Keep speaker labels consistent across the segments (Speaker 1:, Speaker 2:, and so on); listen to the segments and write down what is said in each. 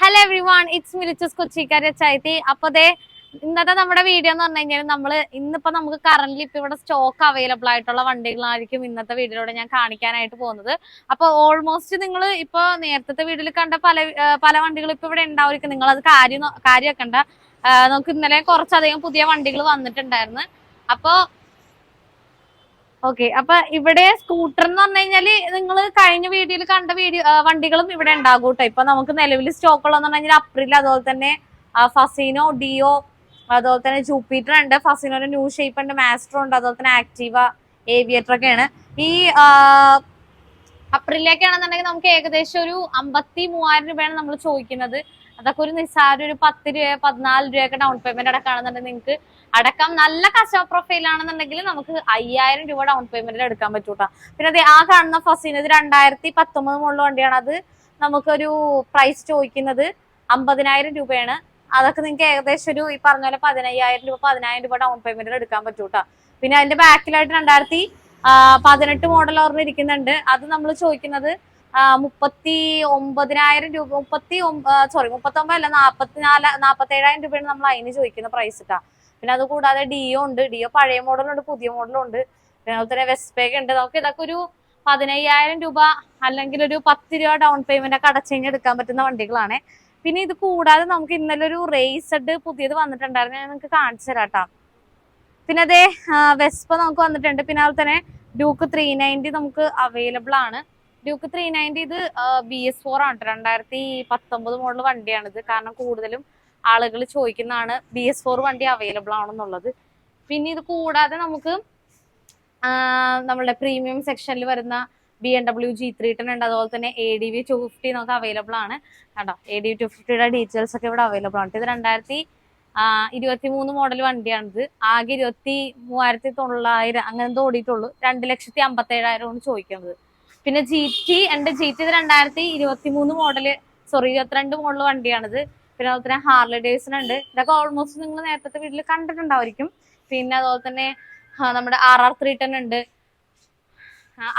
Speaker 1: Hello everyone, it's മിലിച്ചസ് കൊച്ചിക്കാരി ചൈത്തി. അപ്പൊ ഇന്നത്തെ നമ്മുടെ വീഡിയോ എന്ന് പറഞ്ഞു കഴിഞ്ഞാൽ ഇന്നിപ്പോ നമുക്ക് കറന്റ് ഇപ്പൊ ഇവിടെ സ്റ്റോക്ക് അവൈലബിൾ ആയിട്ടുള്ള വണ്ടികളായിരിക്കും ഇന്നത്തെ വീഡിയോയിലൂടെ ഞാൻ കാണിക്കാനായിട്ട് പോകുന്നത്. അപ്പൊ ഓൾമോസ്റ്റ് നിങ്ങൾ ഇപ്പൊ നേരത്തെ വീഡിയോയിൽ കണ്ട പല വണ്ടികൾ ഇപ്പൊ ഇവിടെ ഉണ്ടായിരിക്കും. നിങ്ങൾ അത് കാര്യമാക്കണ്ട. നമുക്ക് ഇന്നലെ കുറച്ചധികം പുതിയ വണ്ടികൾ വന്നിട്ടുണ്ടായിരുന്നു. അപ്പൊ ഓക്കെ, അപ്പൊ ഇവിടെ സ്കൂട്ടർ എന്ന് പറഞ്ഞു കഴിഞ്ഞാല് നിങ്ങൾ കഴിഞ്ഞ വീഡിയോയിൽ കണ്ട വണ്ടികളും ഇവിടെ ഉണ്ടാകും കേട്ടോ. ഇപ്പൊ നമുക്ക് നിലവിൽ സ്റ്റോക്ക് ഉള്ളതെന്ന് പറഞ്ഞു കഴിഞ്ഞാൽ അപ്രിൽ, അതുപോലെ തന്നെ ഫസീനോ, ഡിയോ, അതുപോലെ തന്നെ ജൂപ്പിറ്റർ ഉണ്ട്, ഫസീനോയുടെ ന്യൂ ഷേപ്പ് ഉണ്ട്, മാസ്ട്രോ ഉണ്ട്, അതുപോലെ തന്നെ ആക്റ്റീവ, ഏവിയേറ്റർ ഒക്കെയാണ്. ഈ അപ്രിലേക്കാണെന്നുണ്ടെങ്കിൽ നമുക്ക് ഏകദേശം ഒരു 53,000 രൂപയാണ് നമ്മൾ ചോദിക്കുന്നത്. അതൊക്കെ ഒരു നിസ്സാര ഒരു 10 രൂപ 14 രൂപയൊക്കെ ഡൗൺ പേയ്മെന്റ് അടക്കാണെന്നുണ്ടെങ്കിൽ നിങ്ങൾക്ക് അടക്കം. നല്ല കസ്റ്റമർ പ്രൊഫൈൽ ആണെന്നുണ്ടെങ്കിൽ നമുക്ക് 5,000 രൂപ ഡൗൺ പേയ്മെന്റിൽ എടുക്കാൻ പറ്റൂട്ടാ. പിന്നെ അത് ആ കാണുന്ന ഫസീന, ഇത് 2019 മുതലുള്ള വണ്ടിയാണ്. അത് നമുക്കൊരു പ്രൈസ് ചോദിക്കുന്നത് 50,000 രൂപയാണ്. അതൊക്കെ നിങ്ങൾക്ക് ഏകദേശം ഒരു ഈ പറഞ്ഞ പോലെ 15,000 രൂപ ഡൗൺ പേയ്മെന്റിൽ എടുക്കാൻ പറ്റൂട്ടാ. പിന്നെ അതിന്റെ ബാക്കിലായിട്ട് 2018 മോഡൽ ഓർമ്മ ഇരിക്കുന്നുണ്ട്. അത് നമ്മൾ ചോദിക്കുന്നത് 39,000 രൂപ, 39 അല്ല 47,000 രൂപയാണ് നമ്മൾ അതിന് ചോദിക്കുന്ന പ്രൈസ് ഇട്ടാ. പിന്നെ അത് കൂടാതെ ഡിയോ ഉണ്ട്, ഡിയോ പഴയ മോഡലുണ്ട്, പുതിയ മോഡലുണ്ട്, പിന്നെ അതുപോലെ തന്നെ വെസ്പേക്ക് ഉണ്ട്. നമുക്ക് ഇതൊക്കെ ഒരു 15,000 രൂപ അല്ലെങ്കിൽ ഒരു 10 രൂപ ഡൗൺ പേയ്മെന്റ് ഒക്കെ അടച്ചു കഴിഞ്ഞാൽ എടുക്കാൻ പറ്റുന്ന വണ്ടികളാണ്. പിന്നെ ഇത് കൂടാതെ നമുക്ക് ഇന്നലെ ഒരു റേസഡ് പുതിയത് വന്നിട്ടുണ്ടായിരുന്നു, ഞാൻ നിങ്ങൾക്ക് കാണിച്ചു തരാട്ടാ. പിന്നെ അതേ വെസ്പ നമുക്ക് വന്നിട്ടുണ്ട്. പിന്നെ അതുപോലെ തന്നെ ഡ്യൂക്ക് 390 നമുക്ക് അവൈലബിൾ ആണ്. ഡ്യൂക്ക് 390 ഇത് BS4 ആണ്, 2019 മോഡൽ വണ്ടിയാണിത്. കാരണം കൂടുതലും ആളുകൾ ചോദിക്കുന്നതാണ് BS4 വണ്ടി അവൈലബിൾ ആണെന്നുള്ളത്. പിന്നെ ഇത് കൂടാതെ നമുക്ക് നമ്മളുടെ പ്രീമിയം സെക്ഷനിൽ വരുന്ന BMW G310 ഉണ്ട്, അതുപോലെ തന്നെ ADV 250 നമുക്ക് അവൈലബിൾ ആണ്. കേട്ടോ, ADV 250യുടെ ഡീറ്റെയിൽസ് ഒക്കെ ഇവിടെ അവൈലബിൾ ആണ്. ഇത് 2023 മോഡൽ വണ്ടിയാണിത്. ആകെ 23,900 അങ്ങനെ ഓടിയിട്ടുള്ളൂ. 2,57,000 ചോദിക്കുന്നത്. പിന്നെ GT ഉണ്ട്. GT ഇത് 2023 മോഡല് 22 മോഡൽ വണ്ടിയാണിത്. പിന്നെ അതുപോലെ തന്നെ ഹാർലി ഡേവിഡ്സൺ ഉണ്ട്. ഇതൊക്കെ ഓൾമോസ്റ്റ് നിങ്ങൾ നേരത്തെ വീട്ടിൽ കണ്ടിട്ടുണ്ടായിരിക്കും. പിന്നെ അതുപോലെ തന്നെ നമ്മുടെ RR 310 ഉണ്ട്,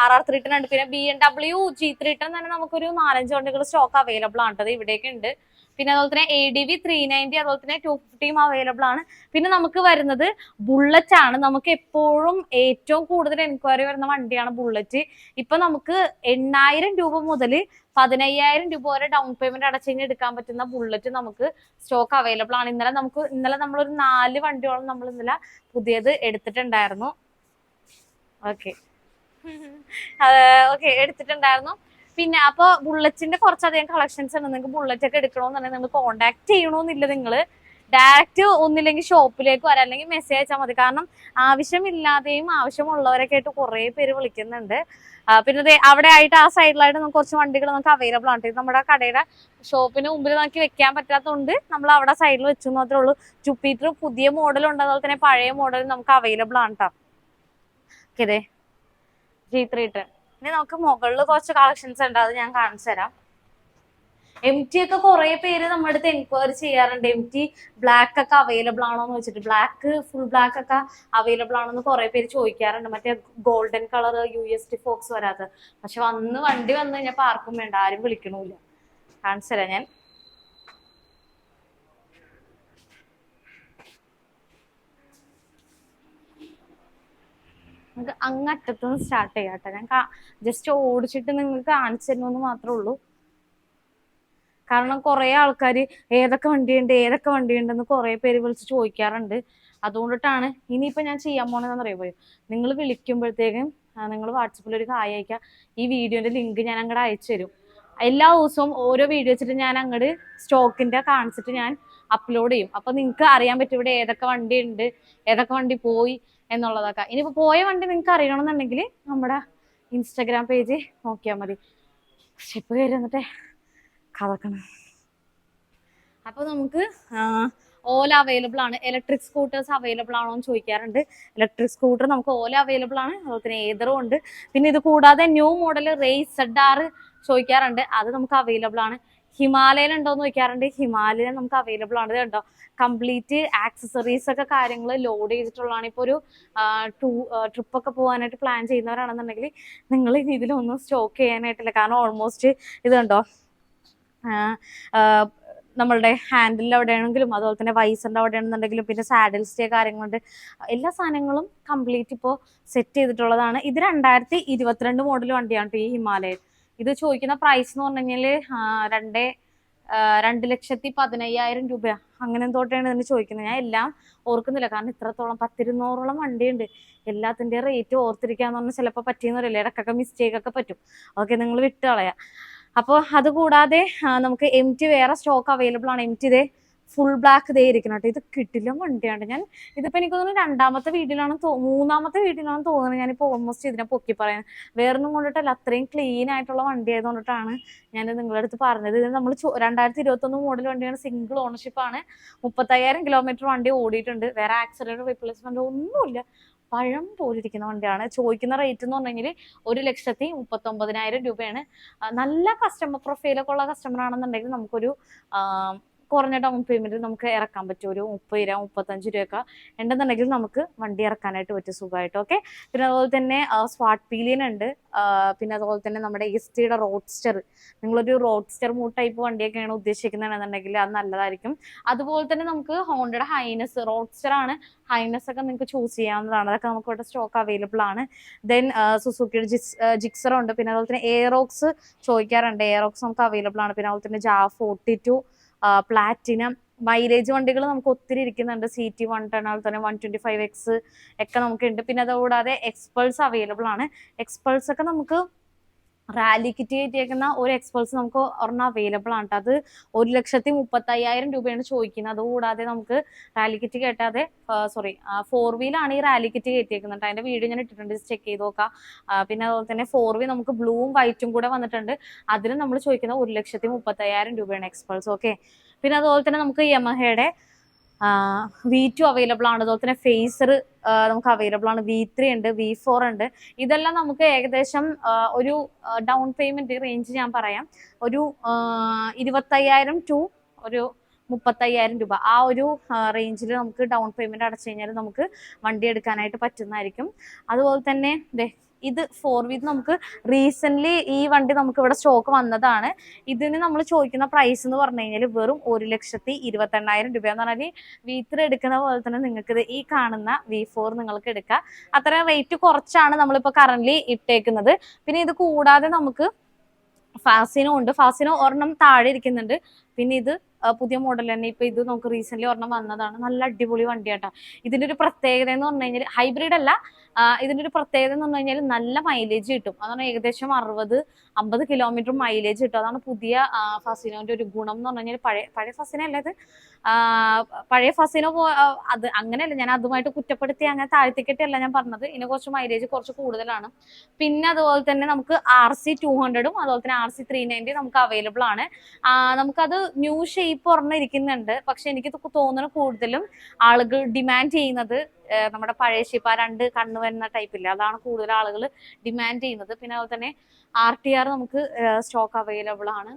Speaker 1: RR 310 ഉണ്ട്. പിന്നെ BMW G310 തന്നെ നമുക്കൊരു 4-5 വണ്ടികൾ സ്റ്റോക്ക് അവൈലബിൾ ആണ്, ഇവിടെയൊക്കെ ഉണ്ട്. പിന്നെ അതുപോലെ തന്നെ ADV 390, അതുപോലെ തന്നെ 250 അവൈലബിൾ ആണ്. പിന്നെ നമുക്ക് വരുന്നത് ബുള്ളറ്റ് ആണ്. നമുക്ക് എപ്പോഴും ഏറ്റവും കൂടുതൽ എൻക്വയറി വരുന്ന വണ്ടിയാണ് ബുള്ളറ്റ്. ഇപ്പൊ നമുക്ക് 8,000 രൂപ മുതൽ 15,000 രൂപ വരെ ഡൗൺ പേയ്മെന്റ് അടച്ചു കഴിഞ്ഞ് എടുക്കാൻ പറ്റുന്ന ബുള്ളറ്റ് നമുക്ക് സ്റ്റോക്ക് അവൈലബിൾ ആണ്. ഇന്നലെ നമ്മളൊരു 4 വണ്ടിയോളം നമ്മൾ ഇന്നലെ പുതിയത് എടുത്തിട്ടുണ്ടായിരുന്നു. ഓക്കെ എടുത്തിട്ടുണ്ടായിരുന്നു. പിന്നെ അപ്പൊ ബുള്ളറ്റിന്റെ കുറച്ചധികം കളക്ഷൻസ് ഉണ്ട്. നിങ്ങൾക്ക് ബുള്ളറ്റ് ഒക്കെ എടുക്കണമെന്നുണ്ടെങ്കിൽ നിങ്ങൾ കോൺടാക്ട് ചെയ്യണമെന്നില്ല. നിങ്ങൾ ഡയറക്റ്റ് ഒന്നില്ലെങ്കിൽ ഷോപ്പിലേക്ക് വരാം, അല്ലെങ്കിൽ മെസ്സേജ് അയച്ചാൽ മതി. കാരണം ആവശ്യമില്ലാതെയും ആവശ്യമുള്ളവരൊക്കെ ആയിട്ട് കുറെ പേര് വിളിക്കുന്നുണ്ട്. പിന്നെ അവിടെ ആയിട്ട് ആ സൈഡിലായിട്ട് നമുക്ക് കുറച്ച് വണ്ടികൾ നമുക്ക് അവൈലബിൾ ആണ്. നമ്മുടെ കടയുടെ ഷോപ്പിന് മുമ്പിൽ നമുക്ക് വെക്കാൻ പറ്റാത്തതുകൊണ്ട് നമ്മൾ അവിടെ സൈഡിൽ വെച്ചു മാത്രമേ ഉള്ളൂ. ജൂപ്പിറ്റർ പുതിയ മോഡലുണ്ട്, അതുപോലെ തന്നെ പഴയ മോഡൽ നമുക്ക് അവൈലബിൾ ആണ് കേട്ടോ. Okay, G310. ഇനി നമുക്ക് മുകളിൽ കുറച്ച് കളക്ഷൻസ് ഉണ്ട്, അത് ഞാൻ കാണിച്ചു തരാം. MT ഒക്കെ കുറെ പേര് നമ്മുടെ അടുത്ത് എൻക്വയറി ചെയ്യാറുണ്ട്. MT ബ്ലാക്ക് ഒക്കെ അവൈലബിൾ ആണോ എന്ന് വെച്ചിട്ട്. ഫുൾ ബ്ലാക്ക് ഒക്കെ അവൈലബിൾ ആണോന്ന് കുറെ പേര് ചോദിക്കാറുണ്ട്. മറ്റേ ഗോൾഡൻ കളർ USD ഫോക്സ് വരാത്ത. പക്ഷെ വണ്ടി വന്നു കഴിഞ്ഞപ്പോ ആർക്കും വേണ്ട, ആരും വിളിക്കണില്ല. കാണിച്ചു തരാം ഞാൻ. നമുക്ക് അങ്ങറ്റത്തുനിന്ന് സ്റ്റാർട്ട് ചെയ്യാട്ടെ. ഞാൻ ജസ്റ്റ് ഓടിച്ചിട്ട് നിങ്ങൾക്ക് കാണിച്ചു തരുമെന്ന് മാത്രമേ ഉള്ളൂ. കാരണം കുറെ ആൾക്കാർ ഏതൊക്കെ വണ്ടിയുണ്ടെന്ന് കുറെ പേര് വിളിച്ച് ചോദിക്കാറുണ്ട്. അതുകൊണ്ടിട്ടാണ് ഇനിയിപ്പോ ഞാൻ ചെയ്യാൻ പോണെന്ന് അറിയുമ്പോൾ നിങ്ങൾ വിളിക്കുമ്പോഴത്തേക്കും നിങ്ങൾ വാട്സപ്പിൽ ഒരു ഹായ് അയക്കുക. ഈ വീഡിയോന്റെ ലിങ്ക് ഞാൻ അങ്ങോട്ട് അയച്ചു തരും. എല്ലാ ദിവസവും ഓരോ വീഡിയോ വെച്ചിട്ട് ഞാൻ അങ്ങോട്ട് സ്റ്റോക്കിന്റെ കാണിച്ചിട്ട് ഞാൻ അപ്ലോഡ് ചെയ്യും. അപ്പൊ നിങ്ങൾക്ക് അറിയാൻ പറ്റും ഇവിടെ ഏതൊക്കെ വണ്ടി ഉണ്ട്, ഏതൊക്കെ വണ്ടി പോയി എന്നുള്ളതൊക്കെ. ഇനിയിപ്പോ പോയ വണ്ടി നിങ്ങൾക്ക് അറിയണമെന്നുണ്ടെങ്കിൽ നമ്മുടെ ഇൻസ്റ്റാഗ്രാം പേജ് നോക്കിയാൽ മതി. സ്റ്റെപ്പ് കയറി വന്നിട്ടേ കഥക്കണം. അപ്പൊ നമുക്ക് ഓല അവൈലബിൾ ആണ്. ഇലക്ട്രിക് സ്കൂട്ടേഴ്സ് അവൈലബിൾ ആണോ എന്ന് ചോദിക്കാറുണ്ട്. ഇലക്ട്രിക് സ്കൂട്ടർ നമുക്ക് ഓല അവൈലബിൾ ആണ്, അതുപോലെ തന്നെ ഏതറും ഉണ്ട്. പിന്നെ ഇത് കൂടാതെ ന്യൂ മോഡൽ റേസ് ZR ചോദിക്കാറുണ്ട്, അത് നമുക്ക് അവൈലബിൾ ആണ്. ഹിമാലയൻ ഉണ്ടോന്ന് ചോദിക്കാറുണ്ട്, ഹിമാലയൻ നമുക്ക് അവൈലബിൾ ആണ്. ഇത് കണ്ടോ, കംപ്ലീറ്റ് ആക്സസറീസ് ഒക്കെ കാര്യങ്ങൾ ലോഡ് ചെയ്തിട്ടുള്ളതാണ്. ഇപ്പോൾ ഒരു ട്രിപ്പൊക്കെ പോകാനായിട്ട് പ്ലാൻ ചെയ്യുന്നവരാണെന്നുണ്ടെങ്കിൽ നിങ്ങൾ ഇതിലൊന്നും സ്റ്റോക്ക് ചെയ്യാനായിട്ടില്ല. കാരണം ഓൾമോസ്റ്റ് ഇത് കണ്ടോ, നമ്മളുടെ ഹാൻഡിലിൽ എവിടെയാണെങ്കിലും അതുപോലെ തന്നെ വൈസറിൻ്റെ അവിടെയാണെന്നുണ്ടെങ്കിലും പിന്നെ സാഡിൽ സ്റ്റേ കാര്യങ്ങളുണ്ട്, എല്ലാ സാധനങ്ങളും കംപ്ലീറ്റ് ഇപ്പോൾ സെറ്റ് ചെയ്തിട്ടുള്ളതാണ്. ഇത് 2022 മോഡൽ വണ്ടിയാണ് ഈ ഹിമാലയൻ. ഇത് ചോദിക്കുന്ന പ്രൈസ് എന്ന് പറഞ്ഞു കഴിഞ്ഞാൽ 2,15,000 രൂപ അങ്ങനെ എന്തോട്ടാണ് ഇതിന് ചോദിക്കുന്നത്. ഞാൻ എല്ലാം ഓർക്കുന്നില്ല, കാരണം ഇത്രത്തോളം 10-200ഓളം വണ്ടിയുണ്ട്. എല്ലാത്തിൻ്റെ റേറ്റ് ഓർത്തിരിക്കാന്ന് പറഞ്ഞാൽ ചിലപ്പോൾ പറ്റിയെന്നറിയില്ല, ഇടക്കൊക്കെ മിസ്റ്റേക്കൊക്കെ പറ്റും. അതൊക്കെ നിങ്ങൾ വിട്ട് കളയാം. അപ്പോൾ അതുകൂടാതെ നമുക്ക് MT വേറെ സ്റ്റോക്ക് അവൈലബിൾ ആണ്. MT ഇതേ ഫുൾ ബ്ലാക്ക് ഇതേ ഇരിക്കണം കേട്ടോ. ഇത് കിട്ടില്ല വണ്ടിയാണ്. ഞാൻ ഇതിപ്പോൾ എനിക്ക് തോന്നുന്നു 2ാമത്തെ വീഡിയോയിലാണ് 3ാമത്തെ വീഡിയോയിലാണ് തോന്നുന്നത് ഞാനിപ്പോൾ ഓൾമോസ്റ്റ് ഇതിനെ പൊക്കി പറയാൻ. വേറൊന്നും കൊണ്ടിട്ടല്ല, അത്രയും ക്ലീൻ ആയിട്ടുള്ള വണ്ടി ആയതുകൊണ്ടിട്ടാണ് ഞാൻ നിങ്ങളുടെ അടുത്ത് പറഞ്ഞത്. ഇത് നമ്മൾ 2021 മോഡൽ വണ്ടിയാണ്, സിംഗിൾ ഓണർഷിപ്പ് ആണ്, 35,000 കിലോമീറ്റർ വണ്ടി ഓടിയിട്ടുണ്ട്. വേറെ ആക്സിഡന്റ് റീപ്ലേസ്മെന്റ് ഒന്നുമില്ല, പഴം പോലിരിക്കുന്ന വണ്ടിയാണ്. ചോദിക്കുന്ന റേറ്റ് എന്ന് പറഞ്ഞു കഴിഞ്ഞാൽ 1,39,000 രൂപയാണ്. നല്ല കസ്റ്റമർ പ്രൊഫൈലൊക്കെ ഉള്ള കസ്റ്റമർ ആണെന്നുണ്ടെങ്കിൽ നമുക്കൊരു കുറഞ്ഞ ഡൗൺ പേയ്മെന്റ് നമുക്ക് ഇറക്കാൻ പറ്റും. ഒരു 30 രൂപ 35 രൂപയൊക്കെ ഉണ്ടെന്നുണ്ടെങ്കിൽ നമുക്ക് വണ്ടി ഇറക്കാനായിട്ട് പറ്റും സുഖമായിട്ട്. ഓക്കെ, പിന്നെ അതുപോലെ തന്നെ സ്വാട്ട് പീലിയൻ ഉണ്ട്. പിന്നെ അതുപോലെ തന്നെ നമ്മുടെ എസ്റ്റിയുടെ റോഡ്സ്റ്റർ, നിങ്ങളൊരു റോഡ്സ്റ്റർ ടൈപ്പ് വണ്ടിയൊക്കെയാണ് ഉദ്ദേശിക്കുന്നതെന്നുണ്ടെങ്കിൽ അത് നല്ലതായിരിക്കും. അതുപോലെ തന്നെ നമുക്ക് ഹോണ്ടയുടെ ഹൈനസ് റോഡ്സ്റ്റർ ആണ്, ഹൈനസ് ഒക്കെ നിങ്ങൾക്ക് ചൂസ് ചെയ്യാവുന്നതാണ്. അതൊക്കെ നമുക്ക് ഇവിടെ സ്റ്റോക്ക് അവൈലബിൾ ആണ്. ദെൻ സുസുക്കിയുടെ ജിക്സർ ഉണ്ട്. പിന്നെ അതുപോലെ തന്നെ എയറോക്സ് ചോദിക്കാറുണ്ട്, എയറോക്സ് നമുക്ക് അവൈലബിൾ ആണ്. പിന്നെ അതുപോലെ തന്നെ JAF 42 പ്ലാറ്റിനം മൈലേജ് വണ്ടികൾ നമുക്ക് ഒത്തിരി ഇരിക്കുന്നുണ്ട്. CT 110 അതുപോലെ തന്നെ 125X ഒക്കെ നമുക്കുണ്ട്. പിന്നെ അതുകൂടാതെ എക്സ്പൾസ് അവൈലബിൾ ആണ്. എക്സ്പൾസ് ഒക്കെ നമുക്ക് റാലി കിറ്റ് കയറ്റിയേക്കുന്ന ഒരു എക്സ്പൾസ് നമുക്ക് ഒരെണ്ണം അവൈലബിൾ ആണ്. അത് 1,35,000 രൂപയാണ് ചോദിക്കുന്നത്. അതുകൂടാതെ നമുക്ക് റാലി കിറ്റ് കേട്ടാതെ 4 വീലാണ് ഈ റാലി കിറ്റ് കയറ്റിയേക്കുന്നത്. അതിന്റെ വീഡിയോ ഞാൻ ഇട്ടിട്ടുണ്ട്, ചെക്ക് ചെയ്ത് നോക്കാം. പിന്നെ അതുപോലെ തന്നെ 4 വീൽ നമുക്ക് ബ്ലൂവും വൈറ്റും കൂടെ വന്നിട്ടുണ്ട്. അതിന് നമ്മൾ ചോദിക്കുന്നത് 1,35,000 രൂപയാണ് എക്സ്പൾസ്. ഓക്കെ, പിന്നെ അതുപോലെ തന്നെ നമുക്ക് യമഹയുടെ V2 അവൈലബിൾ ആണ്. അതുപോലെ തന്നെ ഫേസർ നമുക്ക് അവൈലബിൾ ആണ്. V3 ഉണ്ട്, V4 ഉണ്ട്. ഇതെല്ലാം നമുക്ക് ഏകദേശം ഒരു ഡൗൺ പേയ്മെന്റ് റേഞ്ച് ഞാൻ പറയാം, ഒരു 25,000 ടു ഒരു 35,000 രൂപ ആ ഒരു റേഞ്ചിൽ നമുക്ക് ഡൗൺ പേയ്മെന്റ് അടച്ചു കഴിഞ്ഞാൽ നമുക്ക് വണ്ടി എടുക്കാനായിട്ട് പറ്റുന്നതായിരിക്കും. അതുപോലെ തന്നെ ഇത് 4 വീൽ നമുക്ക് റീസെന്റ് ഈ വണ്ടി നമുക്ക് ഇവിടെ സ്റ്റോക്ക് വന്നതാണ്. ഇതിന് നമ്മൾ ചോദിക്കുന്ന പ്രൈസ് എന്ന് പറഞ്ഞു കഴിഞ്ഞാൽ വെറും 1,28,000 രൂപ എന്ന് പറഞ്ഞാൽ V3 എടുക്കുന്ന പോലെ തന്നെ നിങ്ങൾക്ക് ഈ കാണുന്ന V4 നിങ്ങൾക്ക് എടുക്കാം. അത്ര റേറ്റ് കുറച്ചാണ് നമ്മളിപ്പോൾ കറന്റ് ഇട്ടേക്കുന്നത്. പിന്നെ ഇത് കൂടാതെ നമുക്ക് ഫാസിനോ ഉണ്ട്. ഫാസിനോ ഒരെണ്ണം താഴെ ഇരിക്കുന്നുണ്ട്. പിന്നെ ഇത് പുതിയ മോഡൽ തന്നെ, ഇപ്പൊ ഇത് നമുക്ക് റീസെന്റ് ഒരെണ്ണം വന്നതാണ്. നല്ല അടിപൊളി വണ്ടിയാട്ടോ. ഇതിന്റെ ഒരു പ്രത്യേകത എന്ന് പറഞ്ഞു കഴിഞ്ഞാൽ ഹൈബ്രിഡ് അല്ല, ഇതിന്റെ ഒരു പ്രത്യേകത എന്ന് പറഞ്ഞു കഴിഞ്ഞാൽ നല്ല മൈലേജ് കിട്ടും. അതാണ് ഏകദേശം 60-50 കിലോമീറ്റർ മൈലേജ് കിട്ടും. അതാണ് പുതിയ ഫസിനോന്റെ ഒരു ഗുണം എന്ന് പറഞ്ഞു കഴിഞ്ഞാൽ. പഴയ ഫസിന അല്ല ഇത്, പഴയ ഫസിനോ അത് അങ്ങനെയല്ല, ഞാൻ അതുമായിട്ട് കുറ്റപ്പെടുത്തി അങ്ങനെ താഴ്ത്തിക്കെട്ടല്ല ഞാൻ പറഞ്ഞത്. ഇതിന് കുറച്ച് മൈലേജ് കുറച്ച് കൂടുതലാണ്. പിന്നെ അതുപോലെ തന്നെ നമുക്ക് RC 200ഉം അതുപോലെ തന്നെ RC 390 നമുക്ക് അവൈലബിൾ ആണ്. നമുക്കത് ന്യൂ ഷേപ്പ് ഒരെണ്ണം ഇരിക്കുന്നുണ്ട്. പക്ഷെ എനിക്ക് തോന്നുന്നു കൂടുതലും ആളുകൾ ഡിമാൻഡ് ചെയ്യുന്നത് നമ്മുടെ പഴയ ഷേപ്പ്, 2 കണ്ണ് വരുന്ന ടൈപ്പില്ല, അതാണ് കൂടുതൽ ആളുകൾ ഡിമാൻഡ് ചെയ്യുന്നത്. പിന്നെ അതുപോലെ തന്നെ RTR നമുക്ക് സ്റ്റോക്ക് അവൈലബിൾ ആണ്.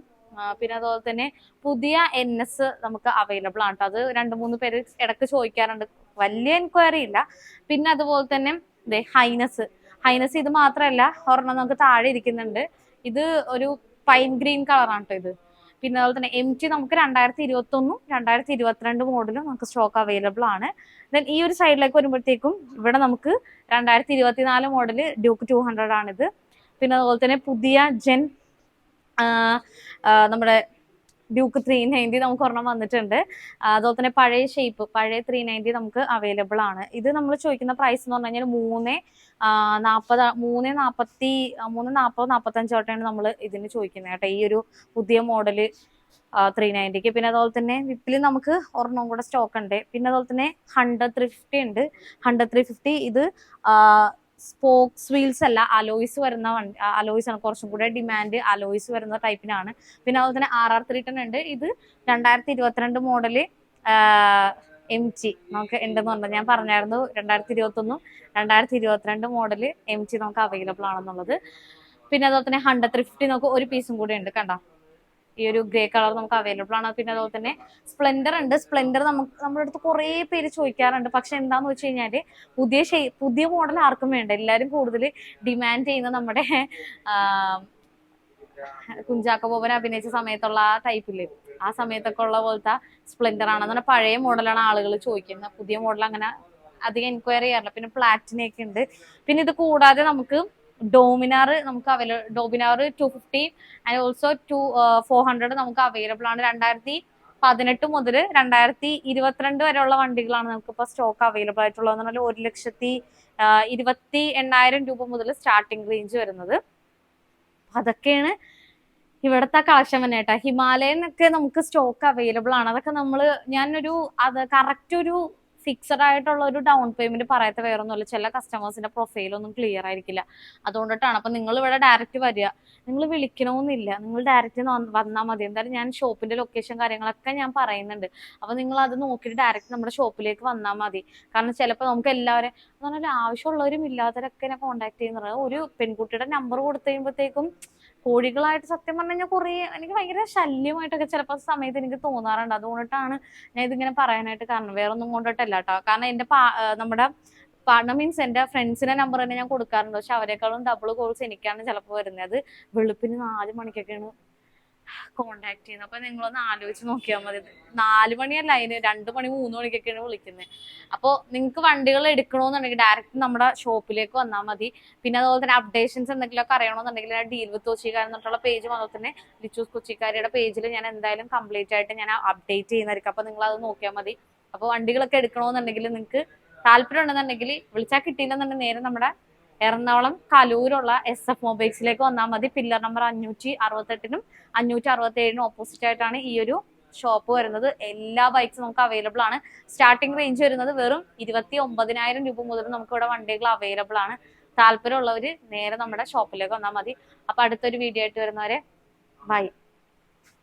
Speaker 1: പിന്നെ അതുപോലെ തന്നെ പുതിയ NS നമുക്ക് അവൈലബിൾ ആണ്. അത് 2-3 പേര് ഇടയ്ക്ക് ചോദിക്കാറുണ്ട്, വലിയ എൻക്വയറി ഇല്ല. പിന്നെ അതുപോലെ തന്നെ ഹൈനസ് ഇത് മാത്രമല്ല, ഒരെണ്ണം നമുക്ക് താഴെ ഇരിക്കുന്നുണ്ട്. ഇത് ഒരു പൈൻ ഗ്രീൻ കളറാണ് കേട്ടോ ഇത്. പിന്നെ അതുപോലെ തന്നെ MT നമുക്ക് 2021 2022 മോഡലും നമുക്ക് സ്റ്റോക്ക് അവൈലബിൾ ആണ്. ദെൻ ഈ ഒരു സൈഡിലേക്ക് വരുമ്പോഴത്തേക്കും ഇവിടെ നമുക്ക് 2024 മോഡൽ ഡ്യൂക്ക് 200 ആണിത്. പിന്നെ അതുപോലെ തന്നെ പുതിയ ജെൻ നമ്മുടെ ഡ്യൂക്ക് 390 നമുക്ക് ഒരെണ്ണം വന്നിട്ടുണ്ട്. അതുപോലെ തന്നെ പഴയ ഷേപ്പ് പഴയ 390 നമുക്ക് അവൈലബിൾ ആണ്. ഇത് നമ്മൾ ചോദിക്കുന്ന പ്രൈസ് എന്ന് പറഞ്ഞു കഴിഞ്ഞാൽ 340-45 തൊട്ടാണ് നമ്മൾ ഇതിന് ചോദിക്കുന്നത് കേട്ടോ, ഈ ഒരു പുതിയ മോഡല് 390ക്ക്. പിന്നെ അതുപോലെ തന്നെ വിപ്പിൽ നമുക്ക് ഒരെണ്ണം കൂടെ സ്റ്റോക്ക് ഉണ്ട്. പിന്നെ അതുപോലെ തന്നെ 100-350 ഉണ്ട്. 100-350 ഇത് സ്പോക്സ് വീൽസ് അല്ല, അലോയ്സ് വരുന്ന വണ്ടി. അലോയ്സ് ആണ് കുറച്ചും കൂടെ ഡിമാൻഡ്, അലോയ്സ് വരുന്ന ടൈപ്പിനാണ്. പിന്നെ അതുപോലെ തന്നെ RR 310 ഉണ്ട്. ഇത് 2022 മോഡല് MT നമുക്ക് ഉണ്ടെന്ന് പറഞ്ഞത് ഞാൻ പറഞ്ഞായിരുന്നു. 2021 2022 മോഡല് MT നമുക്ക് അവൈലബിൾ ആണെന്നുള്ളത്. പിന്നെ അതുപോലെ തന്നെ 100-350 നമുക്ക് ഒരു പീസും കൂടെ ഉണ്ട്, കണ്ടോ, ഈ ഒരു ഗ്രേ കളർ നമുക്ക് അവൈലബിൾ ആണ്. പിന്നെ അതുപോലെ തന്നെ സ്പ്ലെൻഡർ ഉണ്ട്. സ്പ്ലെൻഡർ നമ്മുടെ അടുത്ത് കുറേ പേര് ചോദിക്കാറുണ്ട്. പക്ഷെ എന്താന്ന് വെച്ച് കഴിഞ്ഞാല് പുതിയ മോഡൽ ആർക്കും വേണ്ട. എല്ലാവരും കൂടുതൽ ഡിമാൻഡ് ചെയ്യുന്ന നമ്മുടെ കുഞ്ചാക്കോ ബോബൻ അഭിനയിച്ച സമയത്തുള്ള ആ ടൈപ്പില് ആ സമയത്തൊക്കെ ഉള്ള പോലത്തെ സ്പ്ലെൻഡർ ആണ്. അങ്ങനെ പഴയ മോഡലാണ് ആളുകൾ ചോദിക്കുന്നത്. പുതിയ മോഡൽ അങ്ങനെ അധികം എൻക്വയറി ചെയ്യാറില്ല. പിന്നെ പ്ലാറ്റിനയൊക്കെ ഉണ്ട്. പിന്നെ ഇത് കൂടാതെ നമുക്ക് ഡോമിനാർ നമുക്ക് ഡോമിനാർ 250 ആൻഡ് ഓൾസോ 400 നമുക്ക് അവൈലബിൾ ആണ്. 2018 മുതൽ 2022 വരെയുള്ള വണ്ടികളാണ് നമുക്കിപ്പോൾ സ്റ്റോക്ക് അവൈലബിൾ ആയിട്ടുള്ളത്. 1,28,000 രൂപ മുതൽ സ്റ്റാർട്ടിംഗ് റേഞ്ച് വരുന്നത്. അതൊക്കെയാണ് ഇവിടുത്തെ കളക്ഷൻ തന്നെ കേട്ടോ. ഹിമാലയൻ ഒക്കെ നമുക്ക് സ്റ്റോക്ക് അവൈലബിൾ ആണ്. അതൊക്കെ അത് കറക്റ്റ് ഒരു ഫിക്സഡ് ആയിട്ടുള്ള ഒരു ഡൗൺ പേയ്മെന്റ് പറയാത്ത വേറൊന്നുമല്ല. ചില കസ്റ്റമേഴ്സിന്റെ പ്രൊഫൈലൊന്നും ക്ലിയർ ആയിരിക്കില്ല. അതുകൊണ്ടിട്ടാണ്. അപ്പൊ നിങ്ങൾ ഇവിടെ ഡയറക്റ്റ് വരിക, നിങ്ങൾ വിളിക്കണമെന്നില്ല, നിങ്ങൾ ഡയറക്റ്റ് വന്നാൽ മതി. എന്തായാലും ഞാൻ ഷോപ്പിന്റെ ലൊക്കേഷൻ കാര്യങ്ങളൊക്കെ ഞാൻ പറയുന്നുണ്ട്. അപ്പൊ നിങ്ങൾ അത് നോക്കിയിട്ട് ഡയറക്റ്റ് നമ്മുടെ ഷോപ്പിലേക്ക് വന്നാൽ മതി. കാരണം ചിലപ്പോൾ നമുക്ക് എല്ലാവരും എന്ന് പറഞ്ഞാൽ ആവശ്യമുള്ളവരും ഇല്ലാത്തവരൊക്കെ എന്നെ കോൺടാക്ട് ചെയ്യുന്നത്. ഒരു പെൺകുട്ടിയുടെ നമ്പർ കൊടുത്തു കഴിയുമ്പോഴത്തേക്കും കോഴികളായിട്ട് സത്യം പറഞ്ഞു കഴിഞ്ഞാൽ കുറേ എനിക്ക് ഭയങ്കര ശല്യമായിട്ടൊക്കെ ചിലപ്പോൾ സമയത്ത് എനിക്ക് തോന്നാറുണ്ട്. അതുകൊണ്ടിട്ടാണ് ഞാൻ ഇതിങ്ങനെ പറയാനായിട്ട് കാരണം. വേറെ ഒന്നും കൊണ്ടിട്ടല്ല കേട്ടോ. കാരണം എന്റെ നമ്മുടെ പാർട്ണർ മീൻസ് എന്റെ ഫ്രണ്ട്സിന്റെ നമ്പർ തന്നെ ഞാൻ കൊടുക്കാറുണ്ട്. പക്ഷെ അവരെക്കാളും ഡബിൾ കോൾസ് എനിക്കാണ് ചിലപ്പോൾ വരുന്നത്. അത് വെളുപ്പിന് 4 മണിക്കൊക്കെയാണ് കോണ്ടാക്ട് ചെയ്യുന്നത്. അപ്പൊ നിങ്ങളൊന്ന് ആലോചിച്ച് നോക്കിയാൽ മതി. 4 മണിയല്ല, അതിന് 2 മണി 3 മണിക്കൊക്കെയാണ് വിളിക്കുന്നത്. അപ്പോൾ നിങ്ങൾക്ക് വണ്ടികൾ എടുക്കണമെന്നുണ്ടെങ്കിൽ ഡയറക്റ്റ് നമ്മുടെ ഷോപ്പിലേക്ക് വന്നാൽ മതി. പിന്നെ അതുപോലെ തന്നെ അപ്ഡേഷൻസ് എന്തെങ്കിലുമൊക്കെ അറിയണമെന്നുണ്ടെങ്കിൽ ഡീൽ വിത്ത് കൊച്ചിക്കാർ എന്നിട്ടുള്ള പേജ് അതുപോലെ തന്നെ ലിച്ചൂസ് കൊച്ചിക്കാരിയുടെ പേജിൽ ഞാൻ എന്തായാലും കംപ്ലീറ്റ് ആയിട്ട് ഞാൻ അപ്ഡേറ്റ് ചെയ്യുന്നതായിരിക്കും. അപ്പൊ നിങ്ങൾ അത് നോക്കിയാൽ മതി. അപ്പോൾ വണ്ടികളൊക്കെ എടുക്കണമെന്നുണ്ടെങ്കിൽ നിങ്ങൾക്ക് താല്പര്യം ഉണ്ടെന്നുണ്ടെങ്കിൽ വിളിച്ചാൽ കിട്ടിയില്ലെന്നുണ്ടെങ്കിൽ നേരെ നമ്മുടെ എറണാകുളം കലൂരുള്ള SF മൊബൈൽസിലേക്ക് വന്നാൽ മതി. പില്ലർ നമ്പർ 568-നും 567-നും ഓപ്പോസിറ്റ് ആയിട്ടാണ് ഈ ഒരു ഷോപ്പ് വരുന്നത്. എല്ലാ ബൈക്സും നമുക്ക് അവൈലബിൾ ആണ്. സ്റ്റാർട്ടിംഗ് റേഞ്ച് വരുന്നത് വെറും 29,000 രൂപ മുതൽ നമുക്ക് ഇവിടെ വണ്ടികൾ അവൈലബിൾ ആണ്. താല്പര്യമുള്ളവർ നേരെ നമ്മുടെ ഷോപ്പിലേക്ക് വന്നാൽ മതി. അപ്പൊ അടുത്തൊരു വീഡിയോ ആയിട്ട് വരുന്നവരെ ബൈ.